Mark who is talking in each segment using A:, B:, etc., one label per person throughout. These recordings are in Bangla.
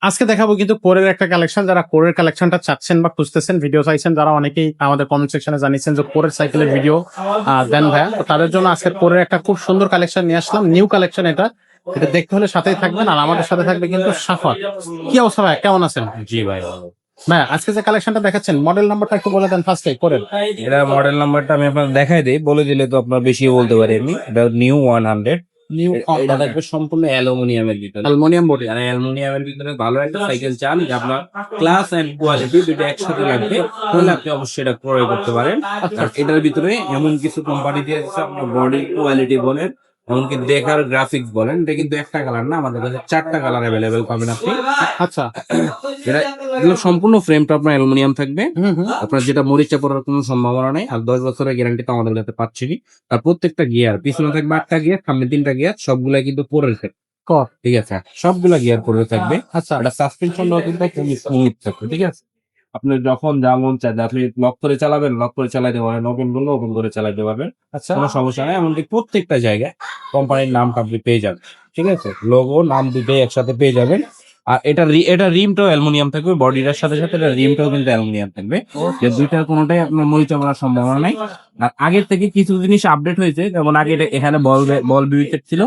A: আজকে দেখাবো কিন্তু কোরের একটা কালেকশন। যারা কোরের কালেকশনটা চাচ্ছেন বা খুঁজতেছেন, ভিডিও চাইছেন, যারা অনেকেই আমাদের কমেন্ট সেকশনে জানিয়েছেন যে কোরের সাইকেলের ভিডিও দেন ভাইয়া, তো তাদের জন্য আজকে কোরের একটা খুব সুন্দর কালেকশন নিয়ে আসলাম। নিউ কালেকশন এটা দেখতে হলে সাথেই থাকবেন। আর আমাদের সাথে থাকবে কিন্তু সাফাত। কি অবস্থা ভাই, কেমন আছেন?
B: জি ভাই,
A: ভাই আজকে যে কালেকশনটা দেখাচ্ছেন, মডেল নাম্বারটা একটু বলে দেন ফার্স্টে কোরের।
B: এটা মডেল নাম্বারটা আমি আপনার দেখাই দিই, বলে দিলে তো আপনার বেশি বলতে পারি আমি। এটা নিউ 100।
A: নিউ
B: এটা থাকবে সম্পূর্ণ অ্যালুমিনিয়ামের ভিতরে।
A: Aluminium body.
B: মানে অ্যালুমিনিয়ামের ভিতরে ভালো একটা সাইকেল চান যে আপনার ক্লাস এন্ড কোয়ালিটি দুটো একসাথে লাগবে, তাহলে আপনি অবশ্যই এটা ক্রয় করতে পারেন। আর এটার ভিতরে এমন কিছু কোম্পানি দিয়ে দিচ্ছে, আপনার বডি কোয়ালিটি বলেন, এমনকি দেখার গ্রাফিক্স বলেন, এটা কিন্তু একটা কালার না, আমাদের কাছে 4টা কালার অ্যাভেলেবেল পাবেন আপনি।
A: আচ্ছা,
B: এটা এগুলো সম্পূর্ণ ফ্রেমটা আপনার অ্যালুমিনিয়াম থাকবে।
A: হুম হুম।
B: আপনার যেটা মরিচা পড়ার কোনো সম্ভাবনা নেই। আর 10 বছরের গ্যারান্টি তো আমাদের কাছে পাচ্ছি। আর প্রত্যেকটা গিয়ার পিছনে থাকবে 8টা গিয়ার, সামনে 3টা গিয়ার, সবগুলা কিন্তু পরের থাকবে।
A: কর।
B: ঠিক আছে, সবগুলা গিয়ার পরে থাকবে।
A: আচ্ছা,
B: এটা সাসপেনশনটাও কিন্তু খুবই স্মুথ থাকবে। ঠিক আছে, আপনি যখন যা মন চায় আপনি লক করে চালাবেন, লক করে চালাতে পারেন, ওপেন করলে ওপেন করে চালাতে পারবেন,
A: আচ্ছা।
B: কোনো সমস্যা নেই। এমনকি প্রত্যেকটা জায়গায় কোম্পানির নামটা আপনি পেয়ে যাবেন। ঠিক আছে, লোগো নাম দুটোই একসাথে পেয়ে যাবেন। আর এটা রিমটাও অ্যালুমিনিয়াম থাকবে, বডিটার সাথে সাথে এটা রিমটাও কিন্তু অ্যালুমিনিয়াম থাকবে। যে দুইটার কোনোটাই আপনার মরিচা পড়ার সম্ভাবনা নাই। আর আগের থেকে কিছু জিনিস আপডেট হয়েছে, যেমন আগে এখানে বল বিউটেড ছিল,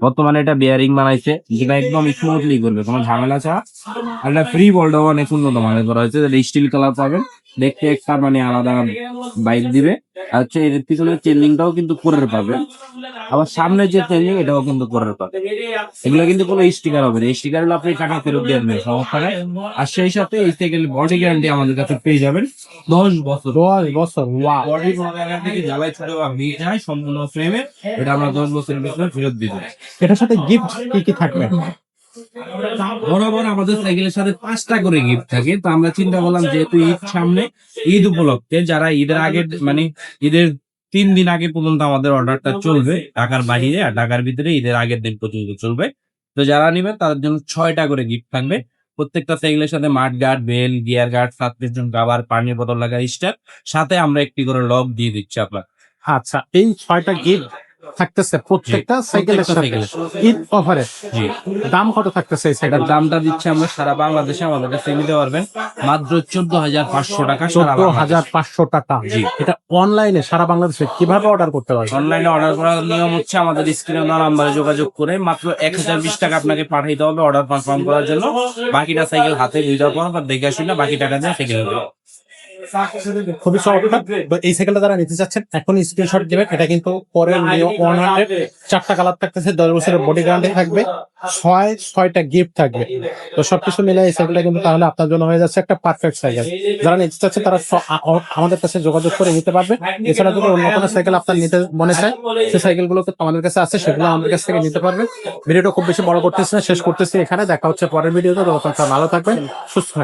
B: বর্তমানে এটা বিয়ারিং বানাইছে, যেটা একদম স্মুথলি করবে, কোনো ঝামেলা ছাড়া। আর এটা ফ্রি বলটাও অনেক উন্নত মানের করা হয়েছে, স্টিল কালার পাবেন, দেখতে একটা মানে আলাদা বাইক দিবে। আর হচ্ছে এর পিছনের চেঞ্জিংটাও কিন্তু কোরের পাবে, আবার সামনে যে চেঞ্জিং এটাও কিন্তু কোরের পাবে। এগুলো কিন্তু কোনো স্টিকার হবে না, স্টিকার হলে আপনি টাকা ফেরত দিয়ে দেবেন, সমস্যা নাই। আর সেই সাথে এই সাইকেল বডি গ্যারান্টি আমাদের কাছে পেয়ে যাবেন 10 বছর।
A: 10 বছর, ওয়াও।
B: বডি কোনো জায়গা থেকে জ্বালাই ছোট বা ভিড় যায় সম্পূর্ণ ফ্রেমে, এটা আমরা 10 বছরের ভিতরে ফেরত দিয়ে দেবো।
A: এটার সাথে গিফট কি কি থাকবে?
B: বরাবর আমাদের সাইকেলের সাথে 5টা করে গিফট থাকে। তো আমরা চিন্তা করলাম, যেহেতু ঈদ সামনে, ঈদ উপলক্ষে যারা ঈদের আগে মানে ঈদের 3 দিন আগে পর্যন্ত আমাদের অর্ডারটা চলবে, ঢাকার বাইরে আর ঢাকার ভিতরে ঈদের আগের দিন পর্যন্ত চলবে। তো যারা নিবেন তাদের জন্য 6টা করে গিফট থাকবে। প্রত্যেকটা সাইকেলের সাথে mud guard, bell, gear guard, suspension cover, পানির বোতল লাগা স্টার, সাথে আমরা একটি করে লক দিয়ে দিচ্ছি আপনার।
A: আচ্ছা, এই 6টা গিফট থাকতেছে প্রত্যেকটা সাইকেলের সাথে ঈদ অফারে।
B: জি,
A: দাম কত থাকতেছে এই সাইকেল?
B: এটার দামটা দিচ্ছে আমরা সারা বাংলাদেশে আমাদের কাছে নিতে পারবেন মাত্র 14,500 টাকা। সারা বাংলাদেশে।
A: 14,500 টাকা।
B: জি।
A: এটা অনলাইনে সারা বাংলাদেশে কিভাবে অর্ডার করতে পারবে?
B: অনলাইনে অর্ডার করার নিয়ম হচ্ছে, আমাদের স্ক্রিনে দেওয়া নাম্বারে যোগাযোগ করে মাত্র 1020 টাকা আপনাকে পাঠাইতে হবে অর্ডার কনফার্ম করার জন্য। বাকিটা সাইকেল হাতে দেওয়ার পর বা দেখে আসলে বাকি টাকা দিয়ে সাইকেল হবে।
A: খুবই চমৎকার। এই সাইকেলটা যারা নিতে চাচ্ছেন এখনই স্ক্রিনশট দিবেন। এটা কিন্তু পরে নিও 100, 4টা কালার থাকতেছে, 10 বছরের বডি গ্যারান্টি থাকবে, 6টা গিফট থাকবে। তো সবকিছু মিলে এই সাইকেলটা কিন্তু তাহলে আপনার জন্য হয়ে যাচ্ছে একটা পারফেক্ট সাইকেল। যারা নিতে চাচ্ছে তারা আমাদের কাছে যোগাযোগ করে নিতে পারবে। এছাড়া যদি অন্য কোনো সাইকেল আপনার নিতে মনে চায়, সেই সাইকেল গুলো তো আমাদের কাছে আছে, সেগুলো আমাদের কাছ থেকে নিতে পারবে। ভিডিওটা খুব বেশি বড় করতেছি না, শেষ করতেছি এখানে। দেখা হচ্ছে পরের ভিডিওতে। ততক্ষণ ভালো থাকবেন, সুস্থ থাকবেন।